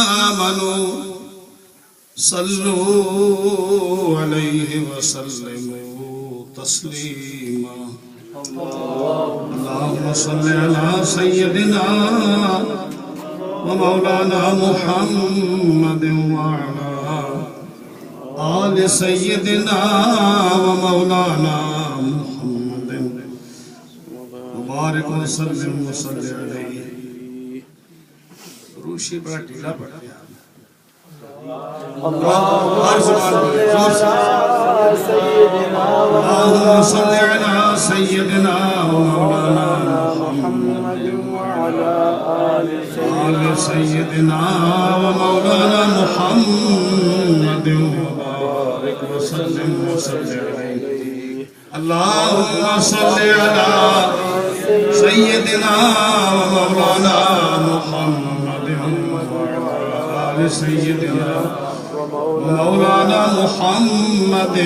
آمنوا صلوا علیہ وسلموا تسلیما اللہم صل علی سیدنا ومولانا محمد وعلا آل سیدنا ومولانا محمد مبارک وسلم وصلی علیہ. روشی بڑا ڈھیلا پڑ گیا. اللہم صل علی سیدنا ومولانا محمد وعلا آل سیدنا ومولانا محمد وبارک وسلم وصلی علیہ. اللہم صل علی سیدنا ومولانا محمد وعلا آل سیدنا مولانا محمد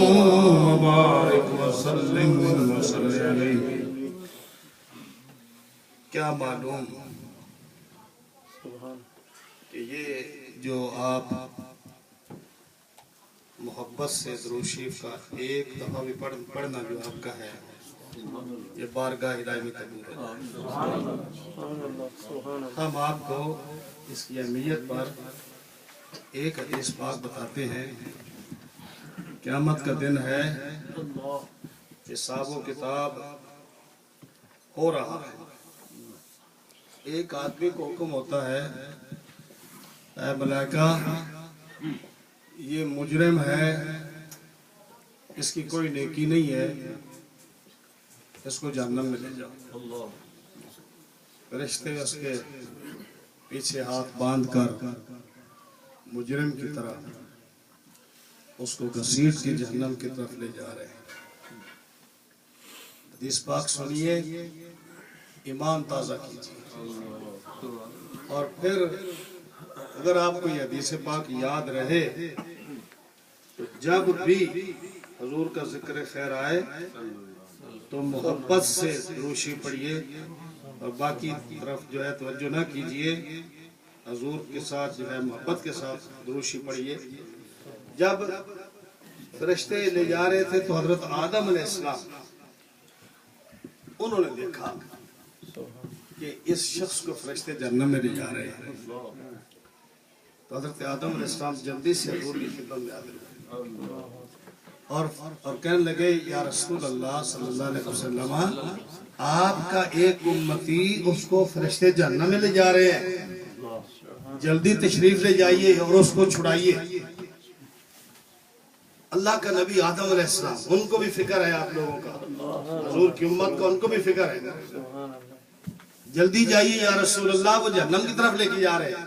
مبارک وسلم وصلی علیہ. کیا معلوم کہ یہ جو آپ محبت سے درود شریف کا ایک دفعہ بھی پڑھنا جو آپ کا ہے یہ بارگاہ الہی میں قبول ہے. ہم آپ کو اس کی اہمیت پر ایک حدیث پاک بتاتے ہیں. قیامت کا دن ہے، حساب و کتاب ہو رہا ہے. ایک آدمی کو حکم ہوتا ہے اے ملائکہ یہ مجرم ہے، اس کی کوئی نیکی نہیں ہے، اس کو جہنم میں لے جاؤ. فرشتے اس کے پیچھے ہاتھ باندھ کر مجرم کی طرح اس کو گھسیٹ کے جہنم کی طرف لے جا رہے ہیں. حدیث پاک سنیے، ایمان تازہ کیجیے، اور پھر اگر آپ کو یہ حدیث پاک یاد رہے تو جب بھی حضور کا ذکر خیر آئے تو محبت سے درود شریف پڑھیے، اور باقی طرف جو ہے توجہ نہ کیجیے. حضور کے ساتھ جو ہے محبت کے ساتھ درود شریف پڑھیے. جب فرشتے لے جا رہے تھے تو حضرت آدم علیہ السلام انہوں نے دیکھا کہ اس شخص کو فرشتے جہنم میں لے جا رہے ہیں. تو حضرت آدم علیہ السلام جلدی سے حضور کی خدمت میں حاضر ہوئے اور کہنے لگے یا رسول اللہ صلی اللہ علیہ وسلم آپ کا ایک امتی اس کو فرشتے جہنم میں لے جا رہے ہیں، جلدی تشریف لے جائیے اور اس کو چھڑائیے. اللہ کا نبی آدم علیہ السلام، ان کو بھی فکر ہے آپ لوگوں کا، حضور کی امت کو ان کو بھی فکر ہے. جلدی جائیے یا رسول اللہ، وہ جہنم کی طرف لے کے جا رہے ہیں.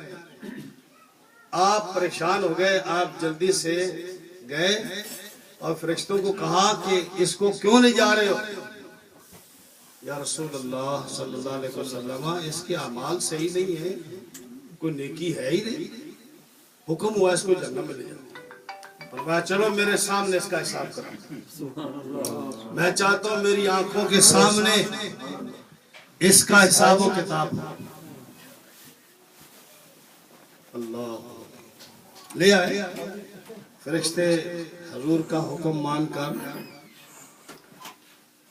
آپ پریشان ہو گئے، آپ جلدی سے گئے اور فرشتوں کو کہا کہ اس کو کیوں لے جا رہے ہو؟ یا رسول اللہ صلی اللہ علیہ وسلم اس کے اعمال صحیح نہیں ہے، کوئی نیکی ہے ہی نہیں، حکم ہوا اس کو جہنم میں لے جاؤ. فرمایا چلو میرے سامنے اس کا حساب کرو، میں چاہتا ہوں میری آنکھوں کے سامنے اس کا حساب و کتاب ہو. اللہ لے آئے. فرشتے حضور کا حکم مان کر،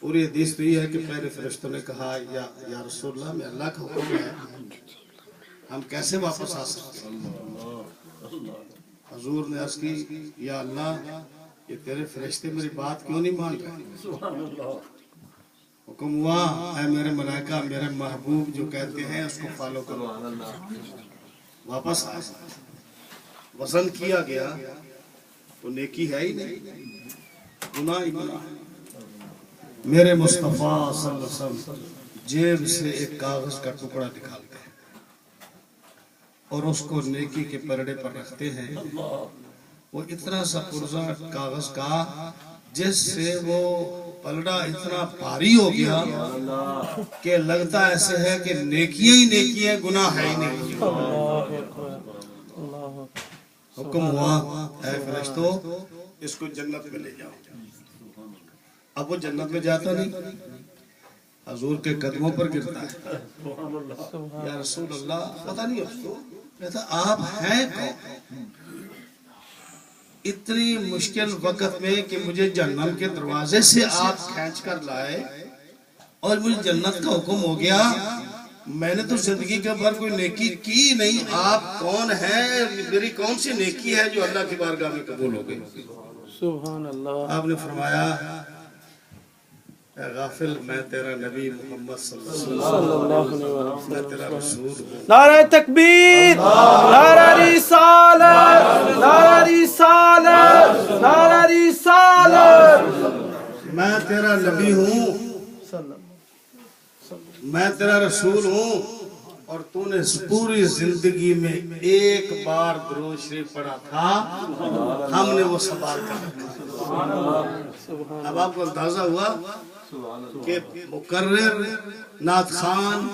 پوری حدیث تو یہ ہے کہ پہلے فرشتوں نے کہا یا رسول اللہ میں اللہ کا حکم ہے، ہم کیسے واپس آ سکتے ہیں؟ حضور نے عرض کی یا اللہ یہ تیرے فرشتے میری بات کیوں نہیں مان رہے؟ حکم ہوا اے میرے ملائکہ میرے محبوب جو کہتے ہیں اس کو فالو کرو. واپس آئے، وزن کیا گیا تو نیکی ہے ہی نہیں، گناہ ہی گناہ. میرے مصطفیٰ صلی اللہ علیہ وسلم جیب سے ایک کاغذ کا ٹکڑا نکالتے ہیں اور اس کو نیکی کے پرڑے پر رکھتے ہیں. وہ اتنا سا پرزا کاغذ کا جس سے وہ پلڑا اتنا بھاری ہو گیا کہ لگتا ایسے ہے کہ نیکیاں ہی نیکی ہے، گناہ ہے ہی نہیں. حکم ہوا اے فرشتو اس کو جنت میں لے جاؤ. اب وہ جنت میں جاتا نہیں، حضور کے قدموں پر گرتا ہے. یا رسول اللہ پتہ نہیں اس کو کہتا آپ ہیں کون؟ اتنی مشکل وقت میں کہ مجھے جہنم کے دروازے سے آپ کھینچ کر لائے اور مجھے جنت کا حکم ہو گیا، میں نے تو زندگی کے بھر کوئی نیکی کی نہیں، آپ کون ہیں؟ میری کون سی نیکی ہے جو اللہ کی بارگاہ میں قبول ہو گئی؟ سبحان اللہ. آپ نے فرمایا اے غافل، میں تیرا نبی محمد صلی اللہ علیہ وسلم، میں تیرا رسول ہوں۔ نعرہ تکبیر، نعرہ رسالت، نعرہ رسالت، نعرہ رسالت. میں تیرا نبی ہوں، میں تیرا رسول ہوں، اور تو نے پوری زندگی میں ایک بار درود شریف پڑھا تھا، ہم نے وہ سنبھال کر رکھا۔ اب آپ کو اندازہ ہوا کہ مقرر نعت خان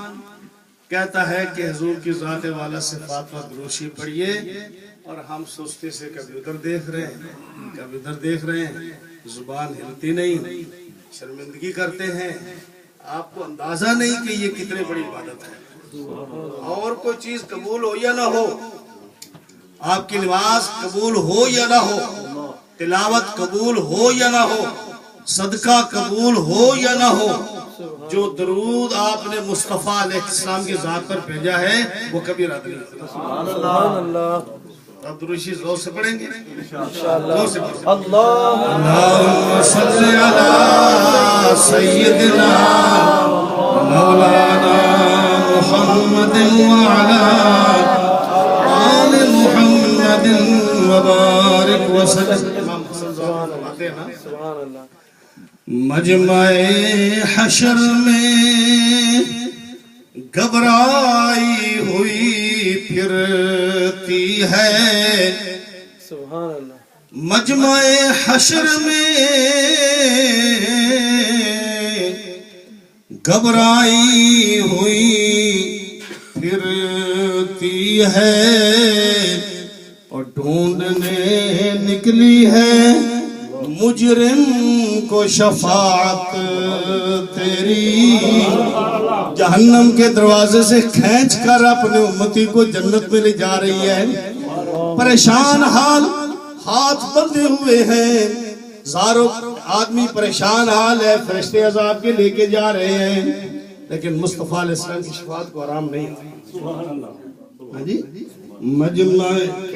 کہتا ہے کہ حضور کی ذات والا صفات پر درود شریف پڑھیے، اور ہم سستی سے کبھی ادھر دیکھ رہے ہیں کبھی ادھر دیکھ رہے ہیں، زبان ہلتی نہیں، شرمندگی کرتے ہیں۔ آپ کو اندازہ نہیں کہ یہ کتنے بڑی عبادت ہے۔ اور کوئی چیز قبول ہو یا نہ ہو، آپ کی نماز قبول ہو یا نہ ہو، تلاوت قبول ہو یا نہ ہو، صدقہ قبول ہو یا نہ ہو، جو درود آپ نے مصطفیٰ علیہ السلام کی ذات پر بھیجا ہے وہ کبھی رد نہیں ہوتا۔ سبحان اللہ. اب درود شریف زور سے پڑھیں گے انشاءاللہ. زور سے پڑھیں گے۔ اللہ اللہم صلی علی سیدنا مولانا محمد وعلا آل محمد وبارک وسلم۔ سبحان اللہ. مجمع حشر میں گھبرائی ہوئی پھرتی ہے، سبحان اللہ. مجمع حشر میں گھبرائی ہوئی پھرتی ہے، اور ڈھونڈنے نکلی ہے مجرم کو شفاعت تیری۔ جہنم کے دروازے سے کھینچ کر اپنے امتی کو جنت میں لے جا رہی ہے، پریشان حال، ہاتھ بندھے ہوئے ہیں، ہزاروں آدمی پریشان حال ہے، فرشتے عذاب کے لے کے جا رہے ہیں، لیکن مصطفیٰ علیہ السلام کی شفاعت کو آرام نہیں آتا۔ ہاں جی، مجمع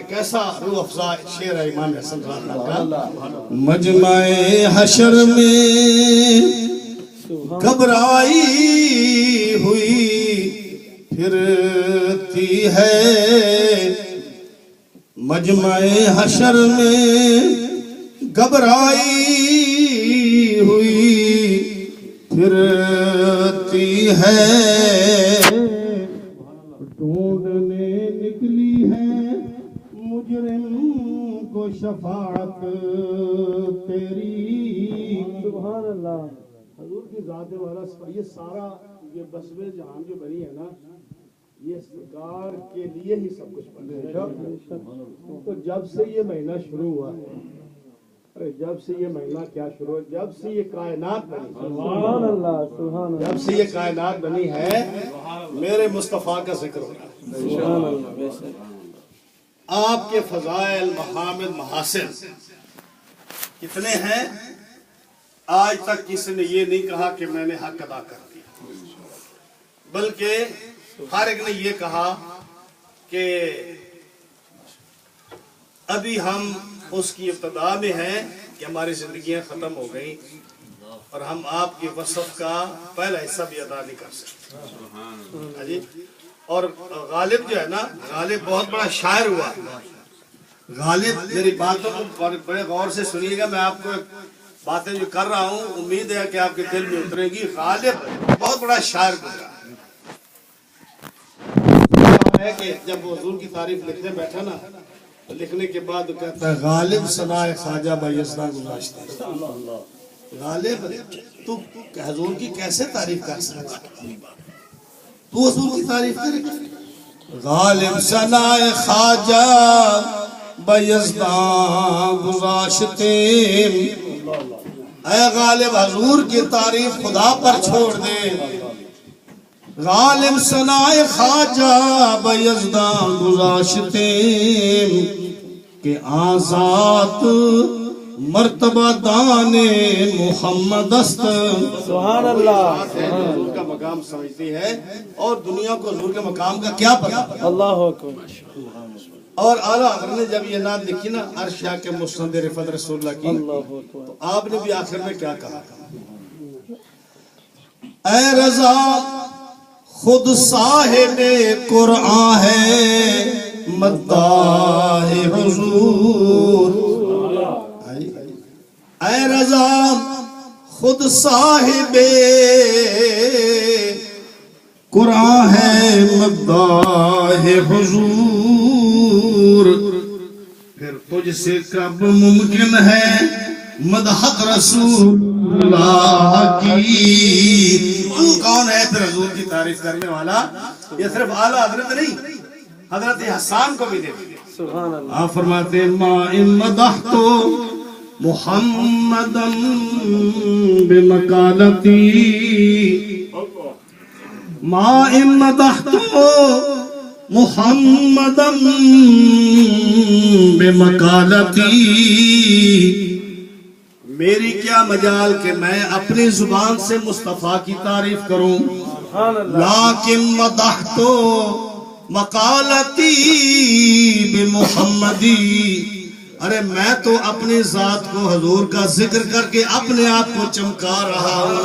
کیسا روح افزا شعر ہے امام حسن رضی اللہ کا۔ مجمع حشر میں گھبرائی ہوئی پھرتی ہے، مجمع حشر میں گھبرائی ہوئی پھرتی ہے، ڈھونڈنے نکلی ہے مجرم کو شفاعت تیری۔ سبحان اللہ. حضور کی ذات والا یہ سارا یہ بسم جہان جو بنی ہے نا، یہ سرکار کے لیے ہی سب کچھ بنے ہے۔ تو جب سے یہ مہینہ شروع ہوا ہے، ارے جب سے یہ مہینہ کیا شروع ہے، جب سے یہ کائنات بنی، سبحان اللہ. سبحان اللہ. جب سے یہ کائنات بنی ہے، میرے مصطفیٰ کا ذکر ہو رہا ہے۔ سبحان اللہ. بے شک. آپ کے فضائل، محامد، محاسن کتنے ہیں؟ آج تک کسی نے یہ نہیں کہا کہ میں نے حق ادا کر دیا، بلکہ ہر ایک نے یہ کہا کہ ابھی ہم اس کی ابتدا میں ہیں کہ ہماری زندگیاں ختم ہو گئیں اور ہم آپ کی وصف کا پہلا حصہ بھی ادا نہیں کر سکتے۔ جی، اور غالب جو ہے نا، غالب بہت بڑا شاعر ہوا۔ غالب، میری باتوں کو بڑے غور سے سنیے گا، میں آپ کو باتیں جو کر رہا ہوں امید ہے کہ آپ کے دل میں اترے گی۔ غالب بہت بڑا شاعر گزرا ہے کہ جب وہ حضور کی تعریف لکھنے بیٹھا نا، تو لکھنے کے بعد وہ کہتا ہے غالب ثنائے خواجہ بایزداں گذاشتہ۔ غالب تو حضور کی کیسے تعریف کر سکتا ہے؟ تو حضور کی تعریف کرے۔ غالب ثنائے خواجہ بایزداں گذاشتے، اے غالب حضور کی تعریف خدا پر چھوڑ دے، غالب سنائے خواجہ بیزدان گزاشتے کہ آزاد مرتبہ دان محمد است. سبحان اللہ. حضور کا مقام سمجھتی ہے اور دنیا کو حضور کے مقام کا کیا پتا. اللہ اکبر. اور اعلیٰ حضرت نے جب یہ نعت لکھی نا عرش کے مسند رفعت رسول اللہ کی، اللہ اکبر. تو آپ نے بھی آخر میں کیا کہا؟ اے رضا خود صاحب قرآن ہے مداح حضور. اے رضا خود صاحب قرآن ہے مداح حضور. پھر تجھ سے کب ممکن ہے مدح رسول اللہ کی. کون ہے پھر حضور کی تعریف کرنے والا؟ یہ صرف اعلیٰ حضرت نہیں، حضرت حسان کو بھی دیکھیں. سبحان اللہ. آپ فرماتے ما ان مدحت محمدا بمقالتی، ما ان مدحت محمدا بمقالتی. میری کیا مجال کہ میں اپنی زبان سے مصطفیٰ کی تعریف کروں. سبحان اللہ. لیکن مدحت مقالتی بمحمدی. ارے میں تو اپنی ذات کو حضور کا ذکر کر کے اپنے آپ کو چمکا رہا ہوں.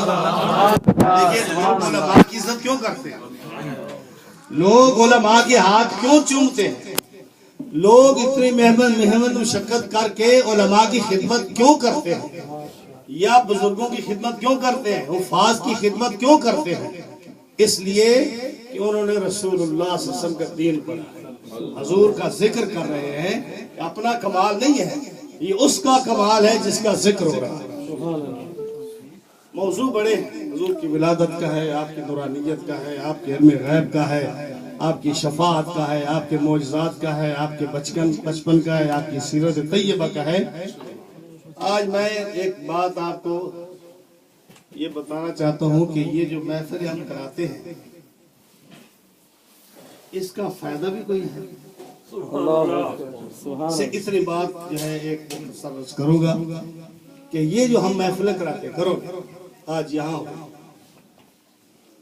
لیکن لوگ علماء کی عزت کیوں کرتے ہیں؟ لوگ علماء کے ہاتھ کیوں چومتے ہیں؟ لوگ اتنی محنت مشقت کر کے علماء کی خدمت کیوں کرتے ہیں؟ یا بزرگوں کی خدمت کیوں کرتے ہیں؟ حفاظ کی خدمت کیوں کرتے ہیں؟ اس لیے کہ انہوں نے رسول اللہ صلی اللہ علیہ وسلم کا دین پڑھا، حضور کا ذکر کر رہے ہیں. اپنا کمال نہیں ہے، یہ اس کا کمال ہے جس کا ذکر ہو رہا ہے. سبحان اللہ. موضوع بڑے ہیں، حضور کی ولادت کا ہے، آپ کی نورانیت کا ہے، آپ کے علم غیب کا ہے، آپ کی شفاعت کا ہے، آپ کے معجزات کا ہے، آپ کے بچپن کا ہے، آپ کی سیرت طیبہ کا ہے. آج میں ایک بات آپ کو یہ بتانا چاہتا ہوں کہ یہ جو محفل ہم کراتے ہیں اس کا فائدہ بھی کوئی ہے. اللہ اکبر. سبحان سے اللہ. اتنی بات جو ہے ایک سرچ کروں گا کہ یہ جو ہم محفلیں کراتے کرو آج یہاں ہو،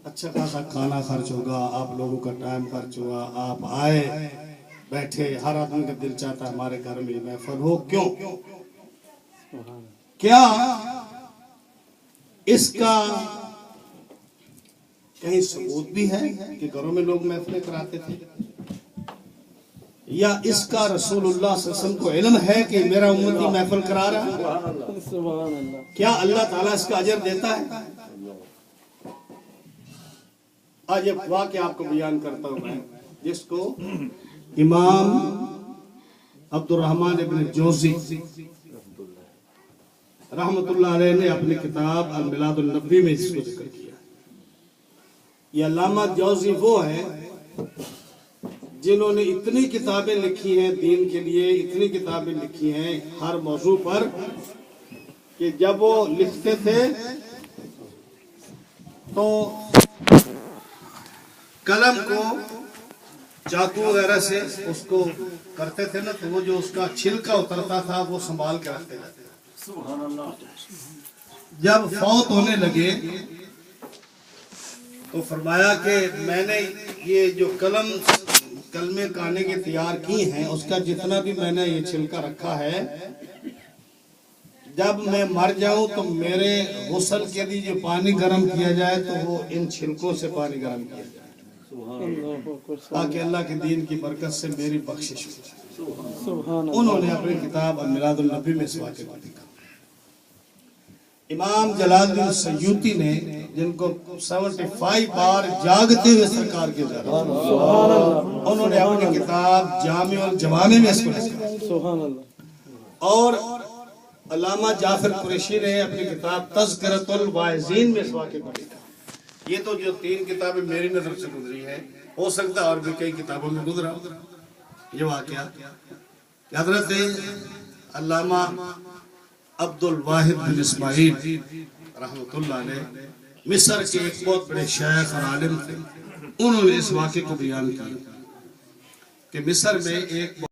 اچھا خاصا کھانا خرچ ہوگا، آپ لوگوں کا ٹائم خرچ ہوا، آپ آئے بیٹھے، ہر آدمی کا دل چاہتا ہے ہمارے گھر میں یہ محفل ہو. کیوں؟ کیا اس کا کہیں ثبوت بھی ہے کہ گھروں میں لوگ محفلیں کراتے تھے؟ یا اس کا رسول اللہ صلی اللہ علیہ وسلم کو علم ہے کہ میرا امتی محفل کرا رہا ہے؟ سبحان اللہ. کیا اللہ تعالیٰ اس کا اجر دیتا ہے؟ آج ایک واقعہ آپ کو بیان کرتا ہوں میں، جس کو امام عبد الرحمن ابن جوزی رحمت اللہ علیہ نے اپنی کتاب المیلاد النبوی میں اس کو ذکر کیا. یہ علامہ جوزی وہ ہیں جنہوں نے اتنی کتابیں لکھی ہیں دین کے لیے، اتنی کتابیں لکھی ہیں ہر موضوع پر، کہ جب وہ لکھتے تھے تو قلم کو چاقو وغیرہ سے اس کو کرتے تھے نا، تو وہ جو اس کا چھلکا اترتا تھا وہ سنبھال کے رکھتے تھے. جب فوت ہونے لگے تو فرمایا کہ میں نے یہ جو کلمے کہنے کی تیار کی ہیں اس کا جتنا بھی میں نے یہ چھلکا رکھا ہے، جب میں مر جاؤں تو میرے غسل کے لیے جو پانی گرم کیا جائے تو وہ ان چھلکوں سے پانی گرم کیا جائے، تاکہ اللہ کے دین کی برکت سے میری بخشش ہو. سبحان اللہ. انہوں نے اپنی کتاب المیلاد النبوی میں اس واقعے کو لکھا. امام جلال الدین سیوطی نے، جن کو 75 بار جاگتے ہوئے سرکار کے زیارت، انہوں نے اپنی کتاب جامع الجوامع میں اس کو لکھا. سبحان اللہ. اور علامہ جعفر قریشی نے اپنی کتاب تذکرۃ الواعظین میں اس واقعے کو لکھا. یہ تو جو 3 کتابیں میری نظر سے گزری ہیں، ہو سکتا ہے اور بھی کئی کتابوں میں گزرا یہ واقعہ. حضرت علامہ عبد الواحد بن اسماعیل رحمۃ اللہ علیہ مصر کے ایک بہت بڑے شیخ اور عالم تھے، انہوں نے اس واقعے کو بیان کیا کہ مصر میں ایک